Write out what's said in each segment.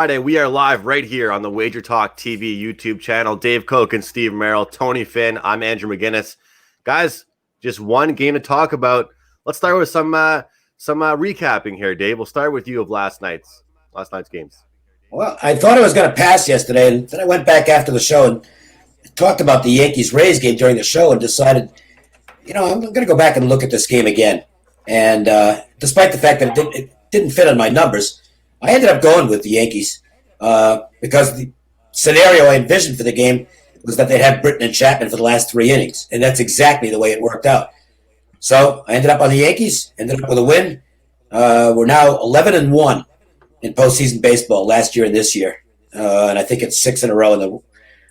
Friday, we are live right here on the WagerTalk TV YouTube channel. Dave Koch and Steve Merrill, Tony Finn. I'm Andrew McGinnis. Guys, just one game to talk about. Let's start with some recapping here, Dave. We'll start with you of last night's games. Well, I thought I was going to pass yesterday, and then I went back after the show and talked about the Yankees-Rays game during the show and decided, I'm going to go back and look at this game again. And despite the fact that it didn't fit on my numbers, I ended up going with the Yankees because the scenario I envisioned for the game was that they'd have Britton and Chapman for the last 3 innings, and that's exactly the way it worked out. So I ended up on the Yankees, ended up with a win. We're now 11-1 in postseason baseball last year and this year, and I think it's 6 in a row on the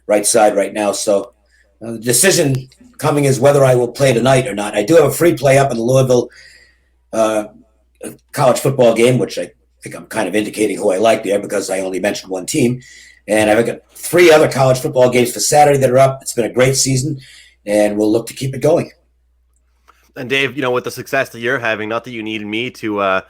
right side right now. So the decision coming is whether I will play tonight or not. I do have a free play up in the Louisville college football game, which I think I'm kind of indicating who I like there because I only mentioned one team. And I've got 3 other college football games for Saturday that are up. It's been a great season, and we'll look to keep it going. And Dave, with the success that you're having, not that you needed me to,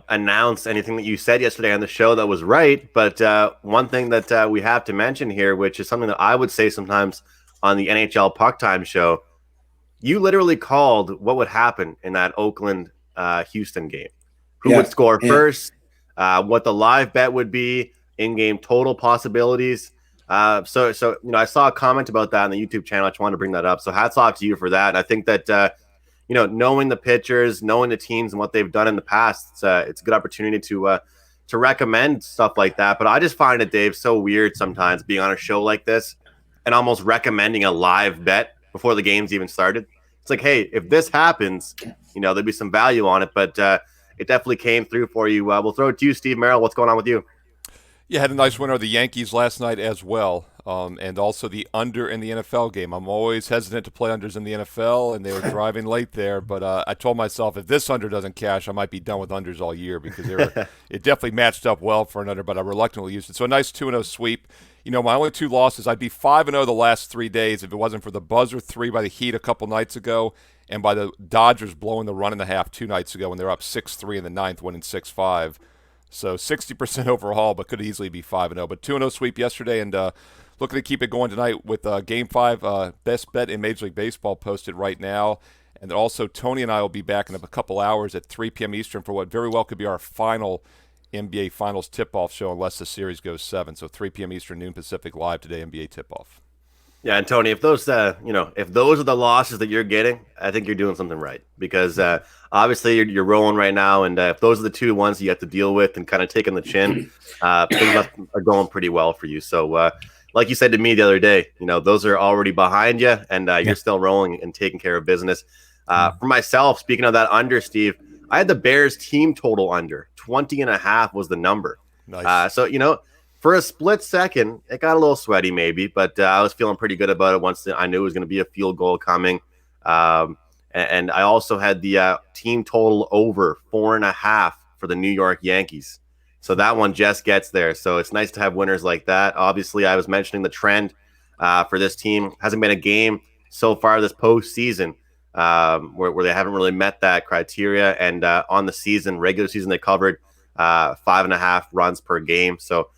announce anything that you said yesterday on the show that was right, but one thing that we have to mention here, which is something that I would say sometimes on the NHL Puck Time show, you literally called what would happen in that Oakland-Houston game. Who would score first, what the live bet would be, in-game total possibilities. So I saw a comment about that on the YouTube channel. I just wanted to bring that up. So hats off to you for that. And I think that, knowing the pitchers, knowing the teams and what they've done in the past, it's a good opportunity to recommend stuff like that. But I just find it, Dave, so weird sometimes being on a show like this and almost recommending a live bet before the game's even started. It's like, hey, if this happens, there'd be some value on it. But it definitely came through for you. We'll throw it to you, Steve Merrill. What's going on with you? Yeah, had a nice winner of the Yankees last night as well, and also the under in the NFL game. I'm always hesitant to play unders in the NFL, and they were driving late there. But I told myself if this under doesn't cash, I might be done with unders all year because it definitely matched up well for an under, but I reluctantly used it. So a nice 2-0 sweep. My only 2 losses, I'd be 5-0 the last 3 days if it wasn't for the buzzer 3 by the Heat a couple nights ago and by the Dodgers blowing the run and a half 2 nights ago when they were up 6-3 in the 9th, winning 6-5. So 60% overall, but could easily be 5-0. But 2-0 sweep yesterday, and looking to keep it going tonight with Game 5, best bet in Major League Baseball posted right now. And then also Tony and I will be back in a couple hours at 3 p.m. Eastern for what very well could be our final NBA Finals tip-off show unless the series goes 7. So 3 p.m. Eastern, noon Pacific, live today, NBA tip-off. Yeah, and Tony, if those if those are the losses that you're getting, I think you're doing something right because obviously you're rolling right now, and if those are the 2 ones you have to deal with and kind of taking the chin, things are going pretty well for you. So, like you said to me the other day, those are already behind you, and you're still rolling and taking care of business. For myself, speaking of that under, Steve, I had the Bears team total under 20.5 was the number. Nice. So for a split second, it got a little sweaty maybe, but I was feeling pretty good about it once I knew it was going to be a field goal coming. And I also had the team total over 4.5 for the New York Yankees. So that one just gets there. So it's nice to have winners like that. Obviously, I was mentioning the trend for this team. Hasn't been a game so far this postseason where they haven't really met that criteria. And on the season, regular season, they covered 5.5 runs per game. So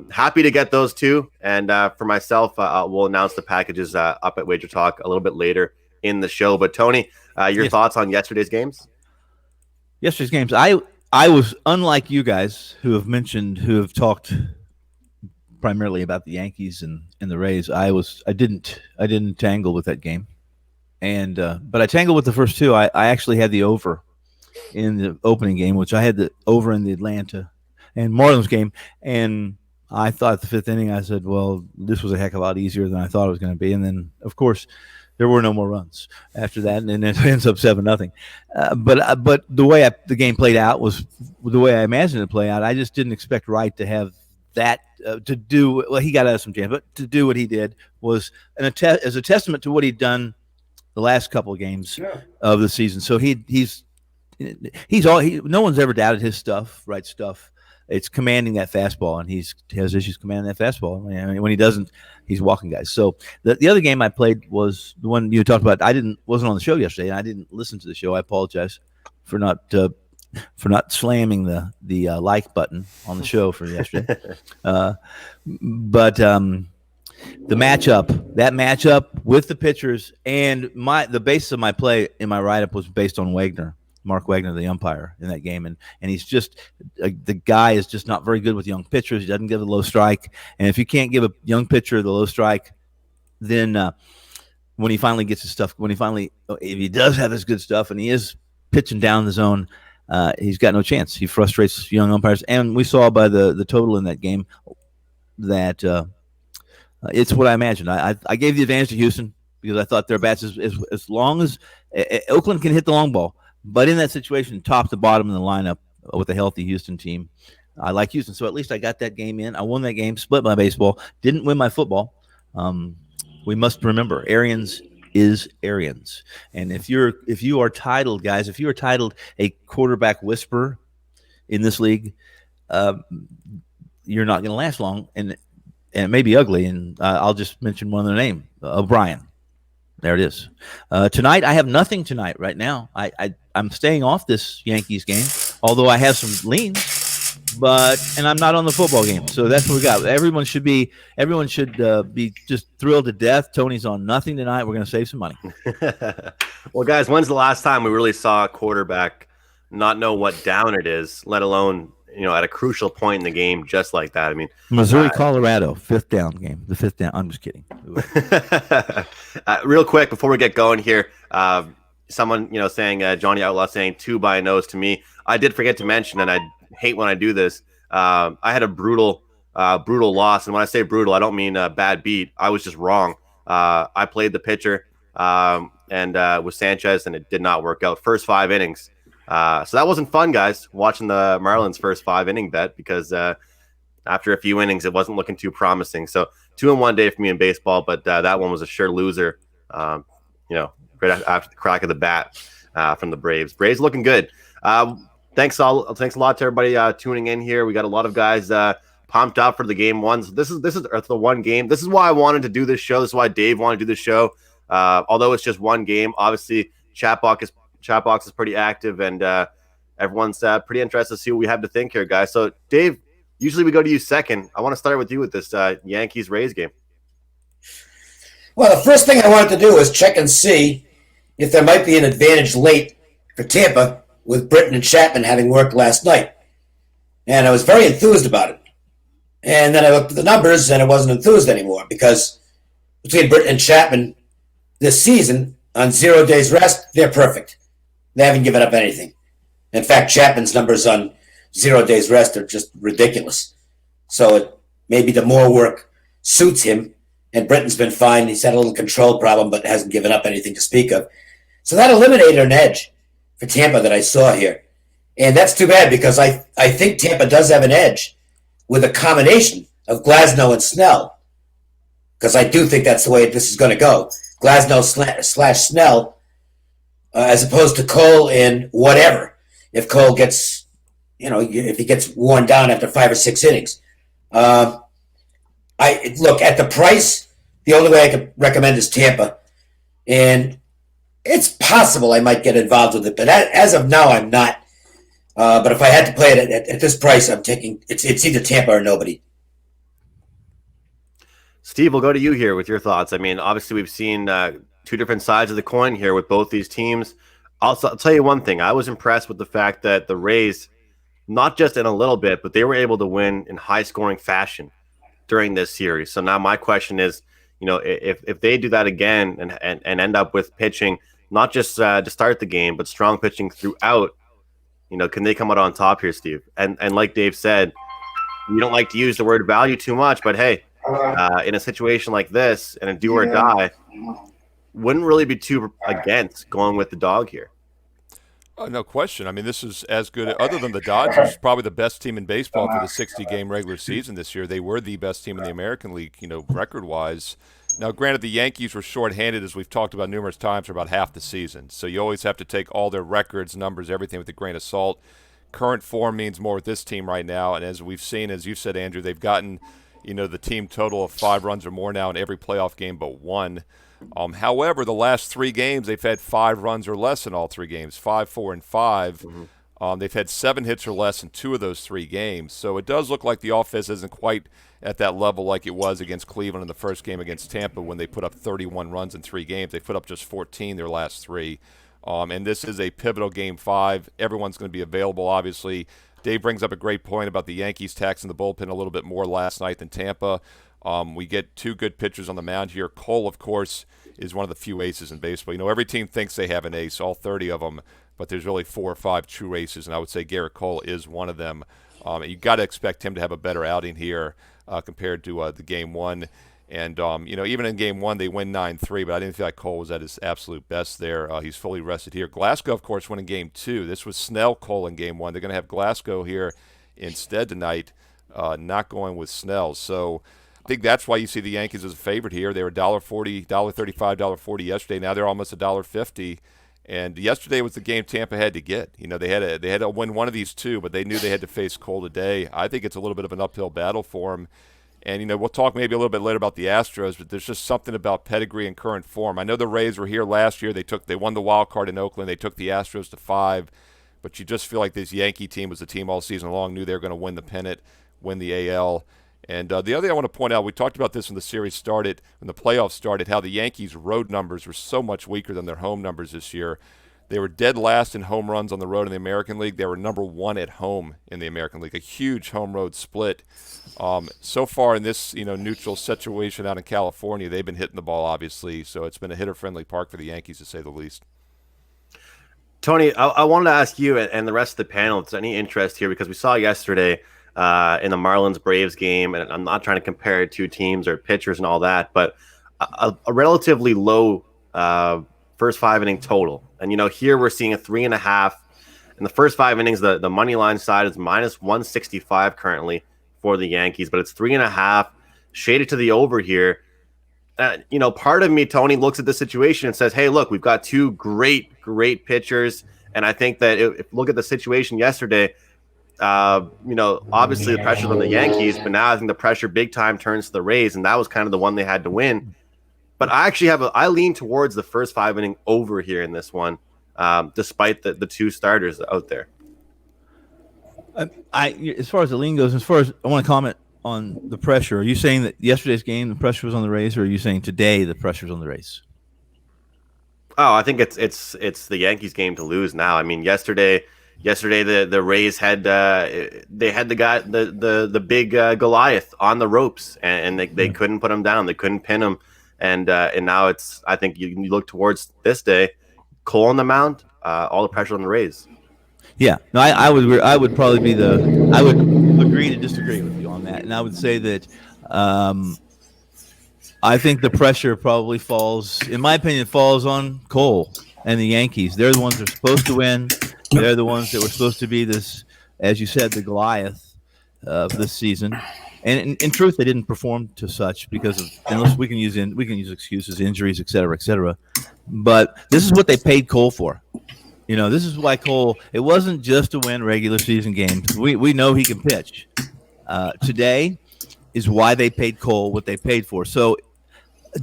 happy to get those 2. And for myself, we'll announce the packages up at WagerTalk a little bit later in the show. But Tony, your thoughts on yesterday's games? Yesterday's games, I was unlike you guys who have talked primarily about the Yankees and the Rays. I didn't tangle with that game, and but I tangled with the first 2. I actually had the over in the opening game, which I had the over in the Atlanta and Marlins game, and I thought the 5th inning, I said, well, this was a heck of a lot easier than I thought it was going to be. And then, of course, there were no more runs after that, and it ends up 7-0. But the way the game played out was the way I imagined it play out. I just didn't expect Wright to have that to do. Well, he got out of some jams, but to do what he did was as a testament to what he'd done the last couple of games of the season. So no one's ever doubted his stuff, Wright's stuff. It's commanding that fastball, and he has issues commanding that fastball. I mean, when he doesn't, he's walking guys. So the other game I played was the one you talked about. Wasn't on the show yesterday, and I didn't listen to the show. I apologize for not for not slamming the like button on the show for yesterday. But the matchup with the pitchers, and the basis of my play in my write-up was based on Mark Wagner, the umpire in that game, and he's just the guy is just not very good with young pitchers. He doesn't give a low strike, and if you can't give a young pitcher the low strike, then when he finally gets his stuff, if he does have his good stuff, and he is pitching down the zone, he's got no chance. He frustrates young umpires, and we saw by the total in that game that it's what I imagined. I gave the advantage to Houston because I thought their bats, as long as Oakland can hit the long ball, but in that situation, top to bottom in the lineup with a healthy Houston team, I like Houston. So at least I got that game in. I won that game, split my baseball, didn't win my football. We must remember, Arians is Arians, and if you are titled, guys, if you are titled a quarterback whisperer in this league, you're not going to last long, and it may be ugly. And I'll just mention one other name, O'Brien. There it is. Tonight, I have nothing tonight. Right now, I'm staying off this Yankees game, although I have some leans. And I'm not on the football game, so that's what we got. Everyone should be just thrilled to death. Tony's on nothing tonight. We're going to save some money. Well, guys, when's the last time we really saw a quarterback not know what down it is, let alone at a crucial point in the game, just like that? I mean, Missouri, Colorado, 5th down game. The 5th down. I'm just kidding. Real quick before we get going here, someone saying Johnny Outlaw saying 2 by a nose to me. I did forget to mention, and I hate when I do this. I had a brutal loss, and when I say brutal, I don't mean a bad beat. I was just wrong. I played the pitcher and with Sanchez, and it did not work out. First 5 innings, so that wasn't fun, guys. Watching the Marlins first 5-inning bet, because after a few innings, it wasn't looking too promising. So 2 in 1 day for me in baseball, but that one was a sure loser. Right after the crack of the bat from the Braves. Braves looking good. Thanks a lot to everybody tuning in here. We got a lot of guys pumped up for the game ones. This is the one game. This is why I wanted to do this show. This is why Dave wanted to do this show. Although it's just one game, obviously chat box is pretty active, and everyone's pretty interested to see what we have to think here, guys. So Dave, usually we go to you second. I want to start with you with this Yankees-Rays game. Well, the first thing I wanted to do was check and see if there might be an advantage late for Tampa with Britton and Chapman having worked last night. And I was very enthused about it. And then I looked at the numbers, and I wasn't enthused anymore, because between Britton and Chapman this season, on 0 days rest, they're perfect. They haven't given up anything. In fact, Chapman's numbers on 0 days rest are just ridiculous. So maybe the more work suits him, and Britton's been fine. He's had a little control problem, but hasn't given up anything to speak of. So that eliminated an edge for Tampa that I saw here. And that's too bad, because I think Tampa does have an edge with a combination of Glasnow and Snell, because I do think that's the way this is going to go. Glasnow slash Snell, as opposed to Cole and whatever. If Cole gets, if he gets worn down after 5 or 6 innings. I look at the price. The only way I could recommend is Tampa, and it's possible I might get involved with it, but as of now, I'm not. But if I had to play it at this price, I'm taking it's either Tampa or nobody. Steve, we'll go to you here with your thoughts. I mean, obviously, we've seen 2 different sides of the coin here with both these teams. I'll tell you one thing. I was impressed with the fact that the Rays, not just in a little bit, but they were able to win in high-scoring fashion during this series. So now my question is, if they do that again and end up with pitching, not just to start the game, but strong pitching throughout, can they come out on top here, Steve? And like Dave said, we don't like to use the word value too much, but hey, in a situation like this, and a do or die, wouldn't really be too against going with the dog here. No question. I mean, this is as good, other than the Dodgers, probably the best team in baseball for the 60-game regular season this year. They were the best team in the American League, record-wise. Now, granted, the Yankees were shorthanded, as we've talked about numerous times, for about half the season. So you always have to take all their records, numbers, everything with a grain of salt. Current form means more with this team right now. And as we've seen, as you said, Andrew, they've gotten, the team total of 5 runs or more now in every playoff game but one. However, the last 3 games, they've had 5 runs or less in all 3 games, 5, 4, and 5. They've had 7 hits or less in 2 of those 3 games. So it does look like the offense isn't quite at that level like it was against Cleveland in the first game against Tampa when they put up 31 runs in 3 games. They put up just 14 their last 3. And this is a pivotal Game 5. Everyone's going to be available, obviously. Dave brings up a great point about the Yankees taxing the bullpen a little bit more last night than Tampa. We get 2 good pitchers on the mound here. Cole, of course, is one of the few aces in baseball. You know, every team thinks they have an ace, all 30 of them, but there's really 4 or 5 true aces, and I would say Garrett Cole is one of them. You've got to expect him to have a better outing here compared to the Game 1. And, even in Game 1, they win 9-3, but I didn't feel like Cole was at his absolute best there. He's fully rested here. Glasgow, of course, won in Game 2. This was Snell Cole in Game 1. They're going to have Glasgow here instead tonight, not going with Snell. So I think that's why you see the Yankees as a favorite here. They were $1.40, $1.35, $1.40 yesterday. Now they're almost $1.50. And yesterday was the game Tampa had to get. You know, they had to win one of these 2, but they knew they had to face Cole today. I think it's a little bit of an uphill battle for them. And, we'll talk maybe a little bit later about the Astros, but there's just something about pedigree and current form. I know the Rays were here last year. They won the wild card in Oakland. They took the Astros to 5. But you just feel like this Yankee team was the team all season long, knew they were going to win the pennant, win the AL. And the other thing I want to point out, we talked about this when the series started, when the playoffs started, how the Yankees' road numbers were so much weaker than their home numbers this year. They were dead last in home runs on the road in the American League. They were number 1 at home in the American League, a huge home road split. So far in this neutral situation out in California, they've been hitting the ball, obviously, so it's been a hitter-friendly park for the Yankees, to say the least. Tony, I wanted to ask you and the rest of the panel if there's any interest here, because we saw yesterday in the Marlins-Braves game, and I'm not trying to compare 2 teams or pitchers and all that, but a relatively low first 5 inning total. And, here we're seeing a 3.5. In the first 5 innings, the money line side is minus 165 currently for the Yankees, but it's 3.5 shaded to the over here. Part of me, Tony, looks at the situation and says, hey, look, we've got 2 great pitchers. And I think that if look at the situation yesterday, obviously the pressure's on the Yankees, but now I think the pressure big time turns to the Rays, and that was kind of the one they had to win. But I actually I lean towards the first 5 inning over here in this one, despite the 2 starters out there. As far as the lean goes, I want to comment on the pressure. Are you saying that yesterday's game the pressure was on the Rays, or are you saying today the pressure's on the Rays? Oh, I think it's the Yankees game to lose now. I mean, yesterday the Rays had they had the guy the big Goliath on the ropes, and they couldn't put him down. They couldn't pin him. And now I think you look towards this day, Cole on the mound, all the pressure on the Rays. Yeah, no, I would probably I would agree to disagree with you on that, and I would say that I think the pressure probably falls, in my opinion, on Cole and the Yankees. They're the ones that are supposed to win. They're the ones that were supposed to be this, as you said, the Goliath of this season. And in truth, they didn't perform to such because of, unless we can use excuses, injuries, et cetera. But this is what they paid Cole for. This is why Cole. It wasn't just to win regular season games. We know he can pitch. Today is why they paid Cole what they paid for. So,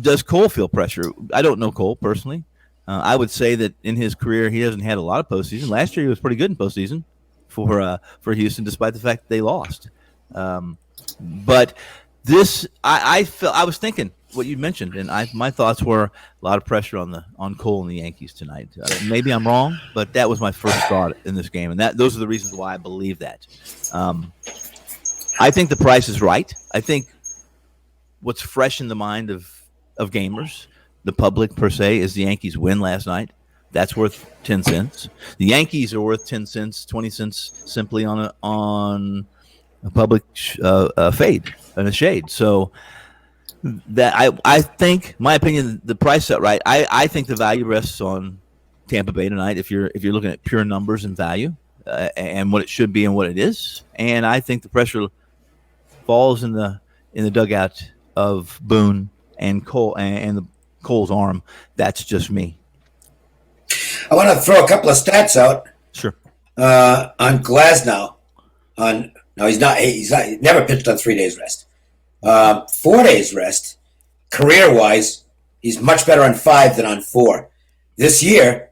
does Cole feel pressure? I don't know Cole personally. I would say that in his career, he hasn't had a lot of postseason. Last year, he was pretty good in postseason for Houston, despite the fact that they lost. But this, I was thinking what you mentioned, and my thoughts were a lot of pressure on Cole and the Yankees tonight. Maybe I'm wrong, but that was my first thought in this game, and those are the reasons why I believe that. I think the price is right. I think what's fresh in the mind of gamers, the public per se, is the Yankees win last night. That's worth 10 cents. The Yankees are worth 10 cents, 20 cents simply on a public fade and a shade. So that I think, my opinion, the price set right. I think the value rests on Tampa Bay tonight. If you're looking at pure numbers and value and what it should be and what it is, and I think the pressure falls in the dugout of Boone and Cole and Cole's arm. That's just me. I want to throw a couple of stats out. Sure. On Glasnow. No, he's not. He never pitched on 3 days rest. 4 days rest, career-wise, he's much better on 5 than on 4. This year,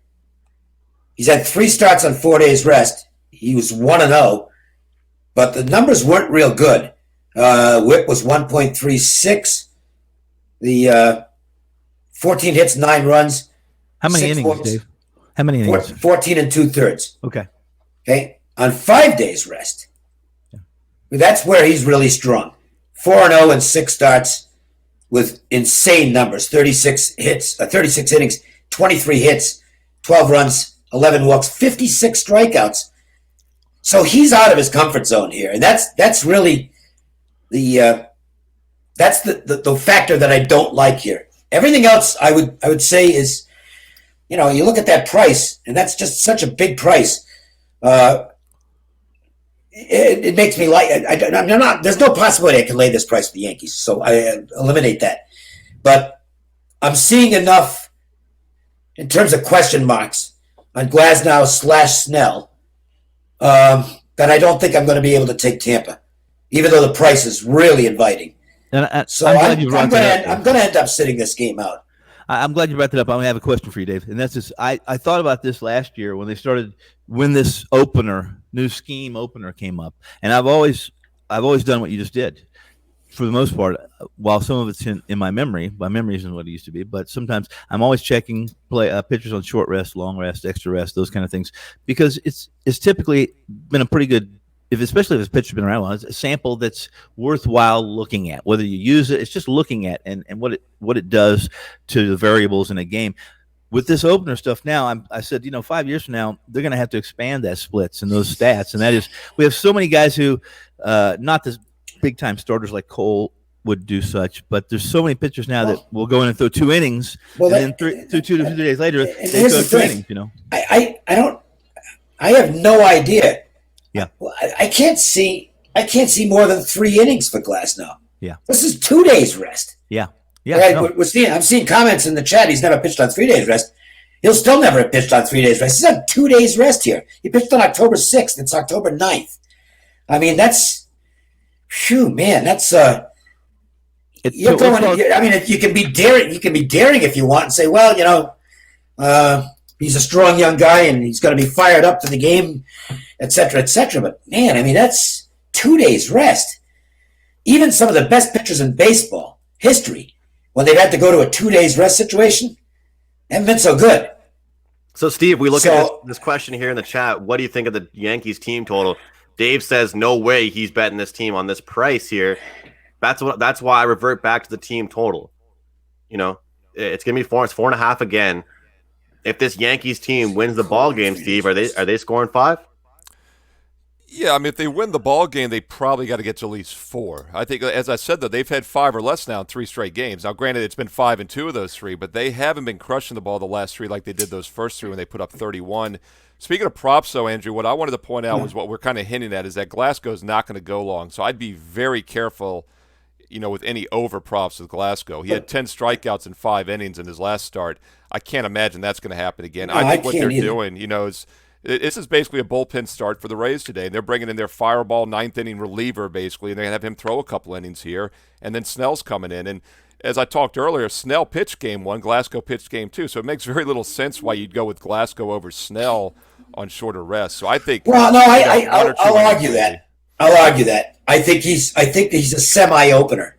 he's had 3 starts on 4 days rest. he was 1-0, but the numbers weren't real good. WHIP was 1.36. The 14 hits, 9 runs. How many innings, walks, Dave? How many innings? 14 and 2/3. Okay. Okay. On 5 days rest, that's where he's really strong. 4-0 and 6 starts with insane numbers. 36 innings, 23 hits, 12 runs, 11 walks, 56 strikeouts. So he's out of his comfort zone here, and that's really the factor that I don't like here. Everything else I would say is, you look at that price, and that's just such a big price. It makes me like I'm not. There's no possibility I can lay this price for the Yankees, so I eliminate that. But I'm seeing enough in terms of question marks on Glasnow/Snell that I don't think I'm going to be able to take Tampa, even though the price is really inviting. So I'm going to end up sitting this game out. I'm glad you brought that up. I'm going to have a question for you, Dave. And that's just, I thought about this last year when this new scheme opener came up. And I've always done what you just did for the most part, while some of it's in my memory. My memory isn't what it used to be, but sometimes I'm always checking pitchers on short rest, long rest, extra rest, those kind of things, because it's typically been a pretty good, especially if this pitcher's been around a while, it's a sample that's worthwhile looking at. Whether you use it, it's just looking at and what it does to the variables in a game. With this opener stuff now, I said, 5 years from now, they're going to have to expand that splits and those stats. And that is, we have so many guys who, not the big time starters like Cole would do such, but there's so many pitchers now that will go in and throw 2 innings, and then 2 days later, they throw 2 innings, I have no idea. Yeah, I can't see more than 3 innings for Glasnow. Yeah, this is 2 days rest. Yeah. Right? No. I'm seeing comments in the chat. He's never pitched on 3 days rest. He'll still never have pitched on 3 days rest. He's on 2 days rest here. He pitched on October 6th. It's October 9th. I mean, that's, man. That's you're going. I mean, you can be daring. You can be daring if you want and say, well, he's a strong young guy and he's going to be fired up for the game, et cetera, et cetera. But man, I mean, that's 2 days rest. Even some of the best pitchers in baseball history, when they've had to go to a 2 days rest situation, haven't been so good. So, Steve, we look at this question here in the chat. What do you think of the Yankees team total? Dave says no way he's betting this team on this price here. That's why I revert back to the team total. It's gonna be 4. It's 4.5 again. If this Yankees team wins the ball game, Steve, are they scoring 5? Yeah, I mean, if they win the ball game, they probably got to get to at least 4. I think, as I said, though, they've had 5 or less now in 3 straight games. Now, granted, it's been 5 in 2 of those 3, but they haven't been crushing the ball the last 3 like they did those first 3 when they put up 31. Speaking of props, though, Andrew, what I wanted to point out was what we're kind of hinting at is that Glasgow's not going to go long. So I'd be very careful, with any over props with Glasgow. He had 10 strikeouts in 5 innings in his last start. I can't imagine that's going to happen again. No, I think what they're doing, is this is basically a bullpen start for the Rays today. And they're bringing in their fireball 9th inning reliever, basically, and they're going to have him throw a couple innings here. And then Snell's coming in. And as I talked earlier, Snell pitched game 1, Glasgow pitched game 2. So it makes very little sense why you'd go with Glasgow over Snell on shorter rest. So I think. Well, no, I'll argue that. I'll argue that. I think he's a semi-opener,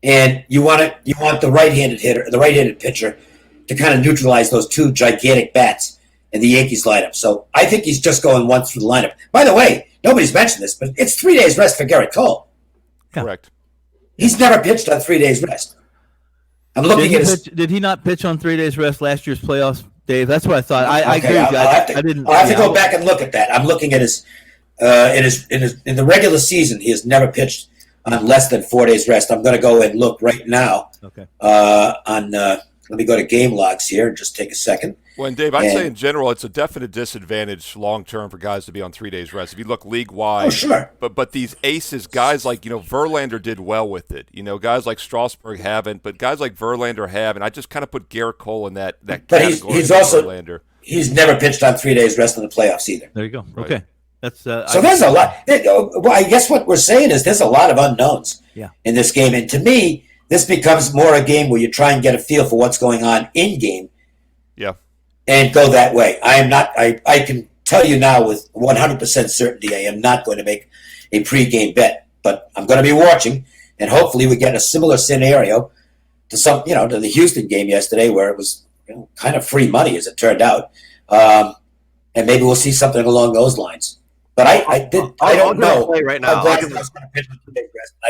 and you want the right-handed pitcher, to kind of neutralize those 2 gigantic bats in the Yankees lineup. So I think he's just going once through the lineup. By the way, nobody's mentioned this, but it's 3 days rest for Garrett Cole. Correct. He's never pitched on 3 days rest. I'm looking at his. Did he not pitch on 3 days rest last year's playoffs, Dave? That's what I thought. I agree with you. I'll have to go back and look at that. I'm looking at his in the regular season. He has never pitched on less than 4 days rest. I'm going to go and look right now. Okay. Let me go to game logs here and just take a second. Well, and Dave, I'd say in general, it's a definite disadvantage long term for guys to be on 3 days rest. If you look league wide, oh sure. But these aces, guys like Verlander did well with it. Guys like Strasburg haven't, but guys like Verlander have, and I just kind of put Garrett Cole in that category. But he's also Verlander. He's never pitched on 3 days rest in the playoffs either. There you go. Right. Okay. That's so there's a lot. Well, I guess what we're saying is there's a lot of unknowns in this game, and to me, this becomes more a game where you try and get a feel for what's going on in game. Yeah. And go that way. I am not. I can tell you now with 100% certainty I am not going to make a pregame bet, but I'm going to be watching, and hopefully we get a similar scenario to to the Houston game yesterday, where it was kind of free money as it turned out, and maybe we'll see something along those lines. But I don't know right now. I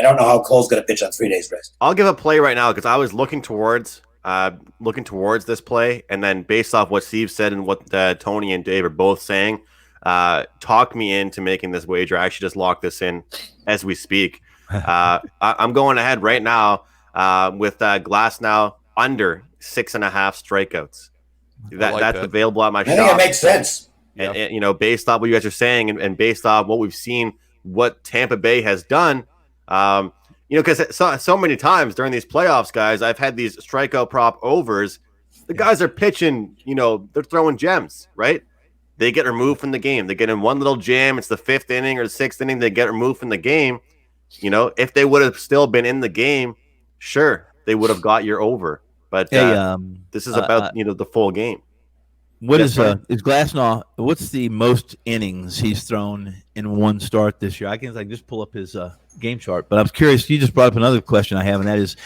don't know how Cole's going to pitch on 3 days rest. I'll give a play right now because I was looking towards this play, and then based off what Steve said and what Tony and Dave are both saying, talked me into making this wager. I actually just locked this in as we speak. I'm going ahead right now with Glass now under 6.5 strikeouts. That's available at my shop. I think it makes sense. And based off what you guys are saying, and based off what we've seen, what Tampa Bay has done, because so many times during these playoffs, guys, I've had these strikeout prop overs. The guys are pitching, they're throwing gems, right? They get removed from the game. They get in one little jam. It's the 5th inning or the 6th inning. They get removed from the game. If they would have still been in the game, sure, they would have got your over. But this is about the full game. What is Glasnow? What's the most innings he's thrown in one start this year? I can just pull up his game chart, but I'm curious. You just brought up another question I have, and that is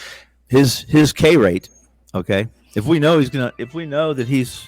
his K rate. Okay, if we know that he's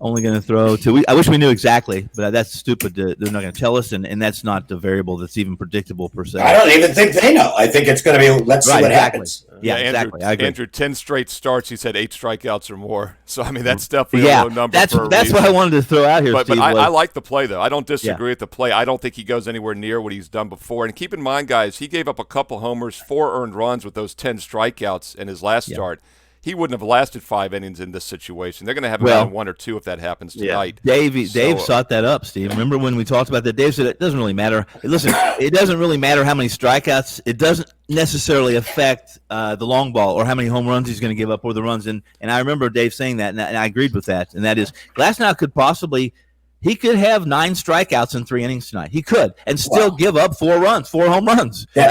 only going to throw two. I wish we knew exactly, but that's stupid. They're not going to tell us, and that's not the variable that's even predictable per se. I don't even think they know. I think it's going to be let's see what happens. Yeah, exactly. I agree. Andrew, 10 straight starts. He said 8 strikeouts or more. So I mean, that's definitely a low number. That's what I wanted to throw out here. But I like the play though. I don't disagree with the play. I don't think he goes anywhere near what he's done before. And keep in mind, guys, he gave up a couple homers, 4 earned runs with those 10 strikeouts in his last start. He wouldn't have lasted 5 innings in this situation. They're going to have him on 1 or 2 if that happens tonight. Dave sought that up, Steve. Remember when we talked about that? Dave said it doesn't really matter. Listen, it doesn't really matter how many strikeouts. It doesn't necessarily affect the long ball or how many home runs he's going to give up or the runs. And I remember Dave saying that, and I agreed with that. And that is, Glasnow could possibly – he could have 9 strikeouts in 3 innings tonight. He could, and still give up 4 home runs. He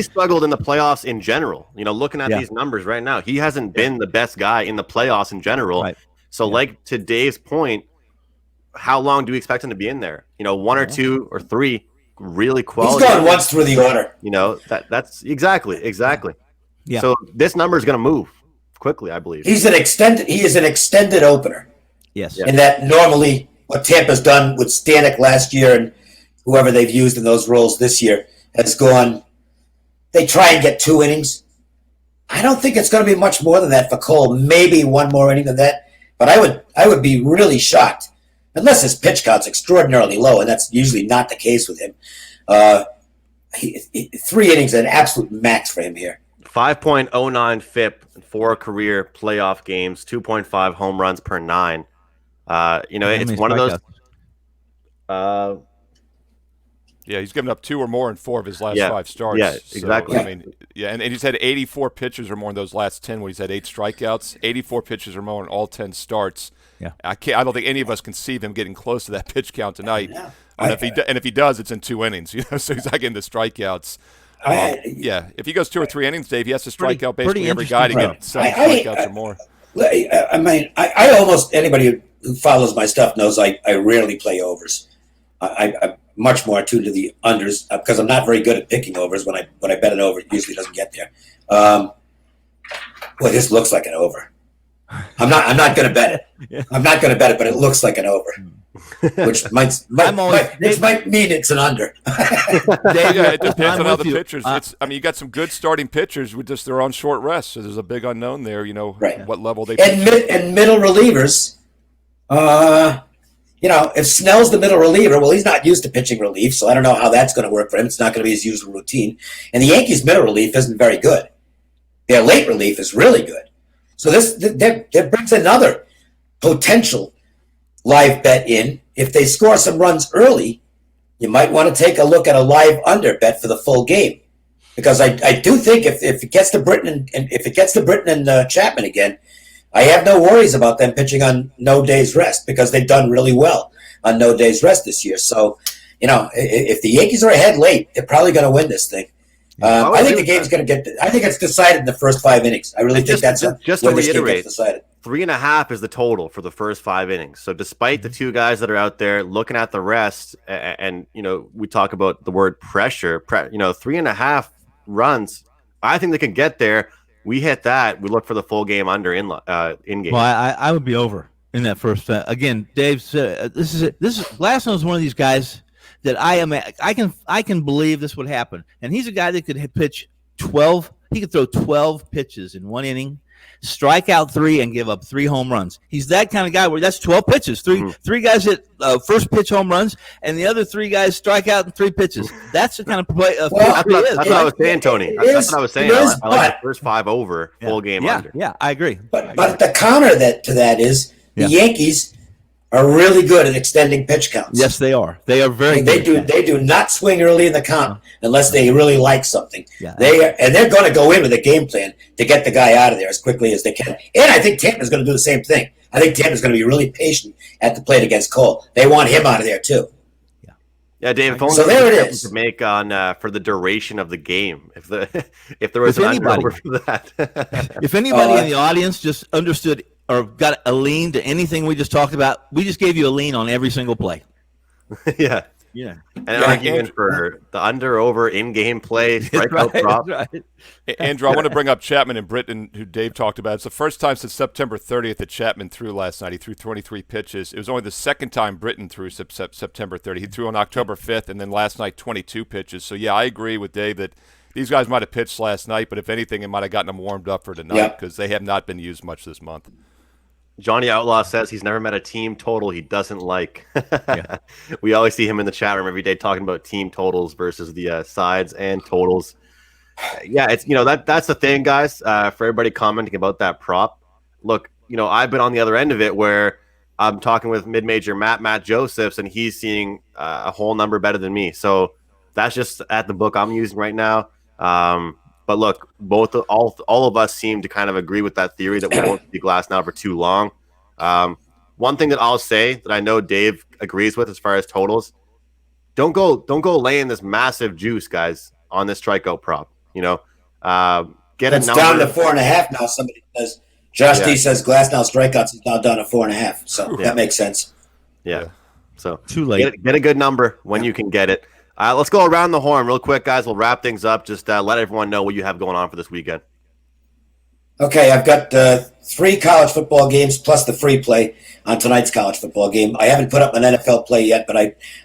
struggled in the playoffs in general. Looking at these numbers right now, he hasn't been the best guy in the playoffs in general. Right. So, like to Dave's point, how long do we expect him to be in there? 1 or 2 or 3 really quality. He's gone once through the order. That's exactly. Yeah. So this number is going to move quickly, I believe. He is an extended opener. Yes. And that normally what Tampa's done with Stanek last year and whoever they've used in those roles this year has gone, they try and get 2 innings. I don't think it's going to be much more than that for Cole. Maybe 1 more inning than that. But I would be really shocked, unless his pitch count's extraordinarily low, and that's usually not the case with him. 3 innings is an absolute max for him here. 5.09 FIP in 4 career playoff games, 2.5 home runs per 9. It's one of those. He's given up 2 or more in 4 of his last 5 starts. Yeah, exactly. So, I mean, and he's had 84 pitches or more in those last 10 when he's had 8 strikeouts, 84 pitches or more in all 10 starts. Yeah, I don't think any of us can see them getting close to that pitch count tonight. And if he does, it's in 2 innings. So he's not getting the strikeouts. If he goes 2 or 3 innings, Dave, he has to strike out basically every guy to get 7 strikeouts or more. I almost anybody who follows my stuff knows I rarely play overs. I'm much more attuned to the unders because I'm not very good at picking overs. When I bet an over, it usually doesn't get there. This looks like an over. I'm not going to bet it. Yeah. I'm not going to bet it, but it looks like an over, which might mean it's an under. It depends on how the pitchers. You got some good starting pitchers with just their own short rest, so there's a big unknown there. Right. What level they and middle relievers. If Snell's the middle reliever, well, he's not used to pitching relief, so I don't know how that's going to work for him. It's not going to be his usual routine. And the Yankees' middle relief isn't very good. Their late relief is really good. So that brings another potential live bet in. If they score some runs early, you might want to take a look at a live under bet for the full game, because I do think if it gets to Britton and Chapman again, I have no worries about them pitching on no days rest because they've done really well on no days rest this year. So, if the Yankees are ahead late, they're probably going to win this thing. I think the game's going to I think it's decided in the first 5 innings. I really think that's just to reiterate. 3.5 is the total for the first 5 innings. So despite the two guys that are out there looking at the rest, and we talk about the word pressure, 3.5 runs, I think they can get there. We hit that. We look for the full game under in game. Well, I would be over in that first. Again, Dave said this is Glasnow is one of these guys that I can believe this would happen, and he's a guy that could pitch 12. He could throw 12 pitches in one inning, strike out 3, and give up 3 home runs. He's that kind of guy where that's 12 pitches. Three guys hit first pitch home runs, and the other 3 guys strike out in 3 pitches. That's the kind of play. That's what I was saying, Tony. That's what I was saying. I like the first 5 over, full game under. Yeah, I agree. But the counter to that is the Yankees are really good at extending pitch counts. Yes, they are. They are very good. They do not swing early in the count unless they really like something. Yeah. They're going to go in with a game plan to get the guy out of there as quickly as they can. And I think Tampa's going to do the same thing. I think Tampa's going to be really patient at the plate against Cole. They want him out of there too. Yeah, Dave. So there it is. To make on for the duration of the game, if there was an under over for that. If anybody in the audience just understood or got a lean to anything we just talked about, we just gave you a lean on every single play. Yeah. And argument for the under over in game play, strikeout prop. Right. Andrew, I want to bring up Chapman and Britton, who Dave talked about. It's the first time since September 30th that Chapman threw last night. He threw 23 pitches. It was only the second time Britton threw September 30th. He threw on October 5th, and then last night 22 pitches. So, yeah, I agree with Dave that these guys might have pitched last night, but if anything, it might have gotten them warmed up for tonight because they have not been used much this month. Johnny Outlaw says he's never met a team total he doesn't like. We always see him in the chat room every day talking about team totals versus the sides and totals. Yeah, it's that's the thing, guys. For everybody commenting about that prop, look, I've been on the other end of it where I'm talking with mid-major Matt Josephs, and he's seeing a whole number better than me. So that's just at the book I'm using right now. But look, all of us seem to kind of agree with that theory that we won't see Glasnow for too long. One thing that I'll say that I know Dave agrees with as far as totals, don't go laying this massive juice, guys, on this strikeout prop. Get it's a number. down to 4.5 now. Somebody says Josh D says Glasnow strikeouts is now down to 4.5. So that makes sense. Yeah. So too late. Get a good number when you can get it. Let's go around the horn real quick, guys. We'll wrap things up. Just let everyone know what you have going on for this weekend. Okay, I've got 3 college football games plus the free play on tonight's college football game. I haven't put up an NFL play yet, but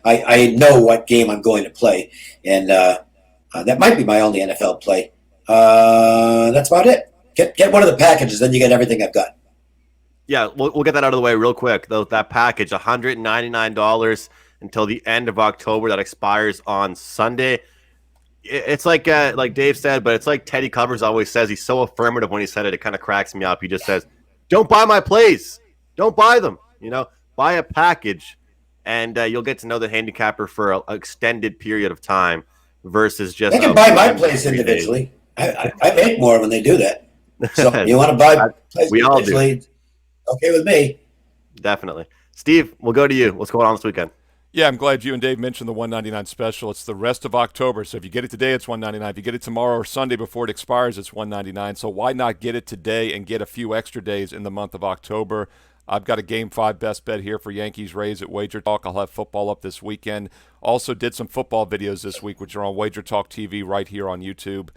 I know what game I'm going to play, and that might be my only NFL play. That's about it. Get one of the packages, then you get everything I've got. Yeah, we'll get that out of the way real quick. That package, $199 until the end of October. That expires on Sunday. It's like Dave said, but it's like Teddy Covers always says. He's so affirmative when he said it. It kind of cracks me up. He just says, "Don't buy my plays. Don't buy them. Buy a package, and you'll get to know the handicapper for an extended period of time versus just." They can buy my plays individually. I make more when they do that. So you want to buy plays we all do. Okay with me. Definitely. Steve, we'll go to you. What's going on this weekend? Yeah, I'm glad you and Dave mentioned the $199 special. It's the rest of October, so if you get it today, it's $199. If you get it tomorrow or Sunday before it expires, it's $199. So why not get it today and get a few extra days in the month of October? I've got a Game 5 best bet here for Yankees-Rays at WagerTalk. I'll have football up this weekend. Also did some football videos this week, which are on WagerTalk TV right here on YouTube.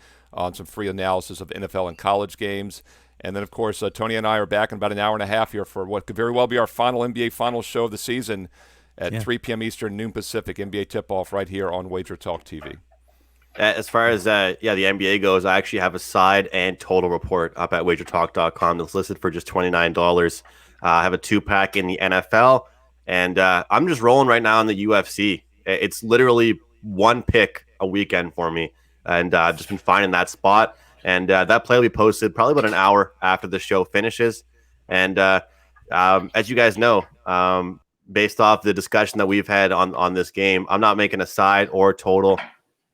Some free analysis of NFL and college games. And then, of course, Tony and I are back in about an hour and a half here for what could very well be our final NBA Finals show of the season at 3 p.m. Eastern, noon Pacific, NBA tip-off right here on WagerTalk TV. As far as the NBA goes, I actually have a side and total report up at WagerTalk.com that's listed for just $29. I have a 2-pack in the NFL, and I'm just rolling right now in the UFC. It's literally one pick a weekend for me, and I've just been finding that spot. And that play will be posted probably about an hour after the show finishes. And as you guys know, based off the discussion that we've had on this game, I'm not making a side or total.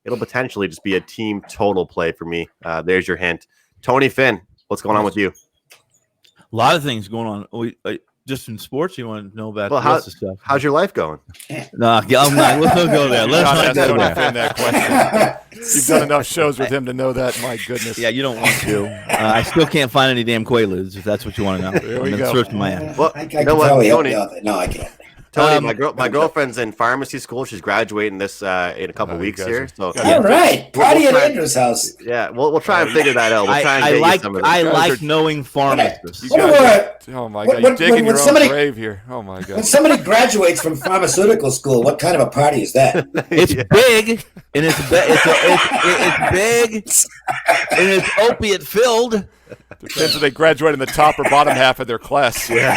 It'll potentially just be a team total play for me. There's your hint. Tony Finn, what's going on with you? A lot of things going on. just in sports? You want to know about Well, the rest of stuff? how's your life going? No, I'm not. Let's not go there. Let's God, not that's go Tony there. Finn that question. You've done enough shows with him to know that. My goodness. Yeah, you don't want to. I still can't find any damn Quaaludes, if that's what you want to know. There we I'm go. searching my end. Well, I you can know what, probably help Tony? you out there. No, I can't. Tony, my girlfriend's in pharmacy school. She's graduating this in a couple you weeks guys here. are- So All right. Party We'll at try- Andrew's house. yeah, we'll try and figure that out. We'll try and I get like you some of I this. like are- knowing pharmacists. You What guys do are- oh my what- God, you're what- digging when your somebody- own grave here. Oh my When God. somebody graduates from pharmaceutical school, what kind of a party is that? It's big and it's big and it's opiate filled. Depends if they graduate in the top or bottom half of their class. Yeah.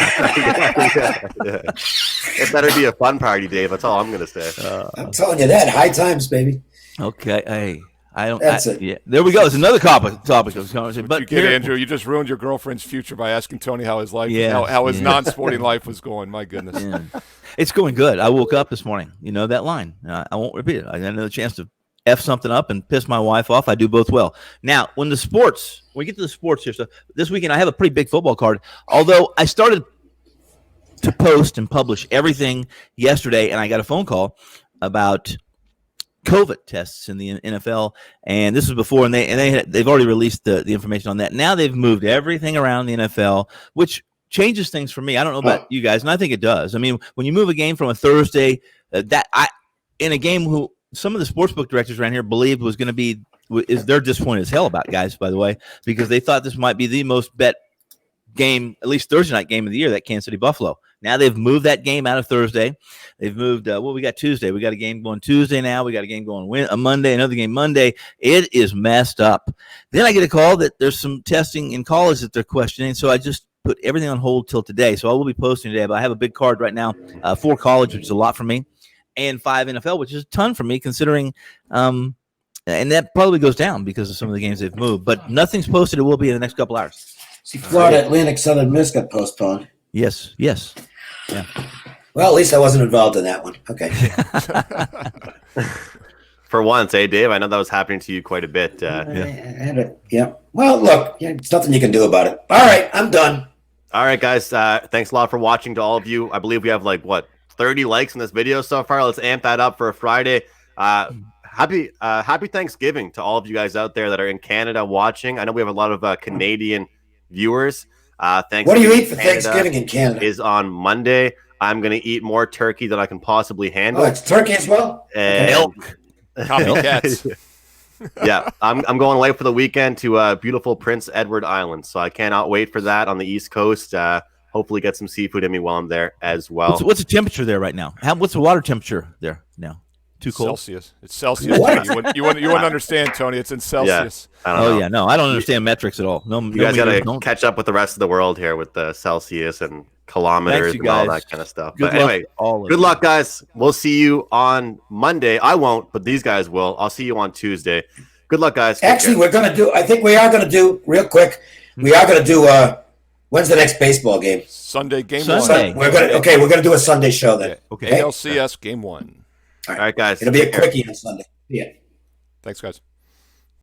It better be a fun party, Dave. That's all I'm gonna say. I'm telling you that. High times, baby. Okay, hey, I don't. That's it. Yeah, there we go. It's another topic of this conversation. But But you get, here- Andrew, you just ruined your girlfriend's future by asking Tony how his life, Yeah, how his yeah. non-sporting life was going. My goodness. Yeah. It's going good. I woke up this morning. You know that line. I won't repeat it. I got another chance to F something up and piss my wife off. I do both well. Now, when we get to the sports here, so this weekend I have a pretty big football card. Although I started to post and publish everything yesterday, and I got a phone call about COVID tests in the NFL, and this was before, and they've already released the information on that. Now they've moved everything around the NFL, which changes things for me. I don't know about you guys, and I think it does. I mean, when you move a game from a Thursday, in a game who some of the sportsbook directors around here believed was going to be they're disappointed as hell about, guys, by the way, because they thought this might be the most bet game, at least Thursday night game of the year, that Kansas City Buffalo. Now they've moved that game out of Thursday. They've moved, we got Tuesday. We got a game going Tuesday now. We got a game going Monday, another game Monday. It is messed up. Then I get a call that there's some testing in college that they're questioning, so I just put everything on hold till today. So I will be posting today, but I have a big card right now, 4 college, which is a lot for me, and 5 NFL, which is a ton for me considering and that probably goes down because of some of the games they've moved. But nothing's posted. It will be in the next couple hours. See, Florida Atlantic Southern Miss got postponed. Yes. Yeah. Well, at least I wasn't involved in that one. Okay. For once, Dave? I know that was happening to you quite a bit. Yeah. Well, look, it's nothing you can do about it. All right, I'm done. All right, guys. Thanks a lot for watching to all of you. I believe we have 30 likes in this video so far. Let's amp that up for a Friday. Happy Thanksgiving to all of you guys out there that are in Canada watching. I know we have a lot of Canadian viewers. What do you eat for Thanksgiving in Canada? Is on Monday. I'm going to eat more turkey than I can possibly handle. Oh, it's turkey as well? And Milk. Copycats. Yeah, I'm going away for the weekend to beautiful Prince Edward Island. So I cannot wait for that on the East Coast. Hopefully get some seafood in me while I'm there as well. What's the temperature there right now? What's the water temperature there now? Too cold? Celsius. It's Celsius. What? You wouldn't understand, Tony. It's in Celsius. I don't know. Yeah, no, I don't understand metrics at all. No, You guys got to catch up with the rest of the world here with the Celsius and kilometers Thanks, you and all guys. that kind of stuff. Good But anyway, good luck, guys. We'll see you on Monday. I won't, but these guys will. I'll see you on Tuesday. Good luck, guys. Take Actually, care. I think we are going to do, real quick, we are going to do, when's the next baseball game? Sunday game Sunday. one. We're going to do a Sunday show then. Okay. ALCS game 1. All right, guys. It'll be a Take care. quickie on Sunday. Yeah. Thanks, guys.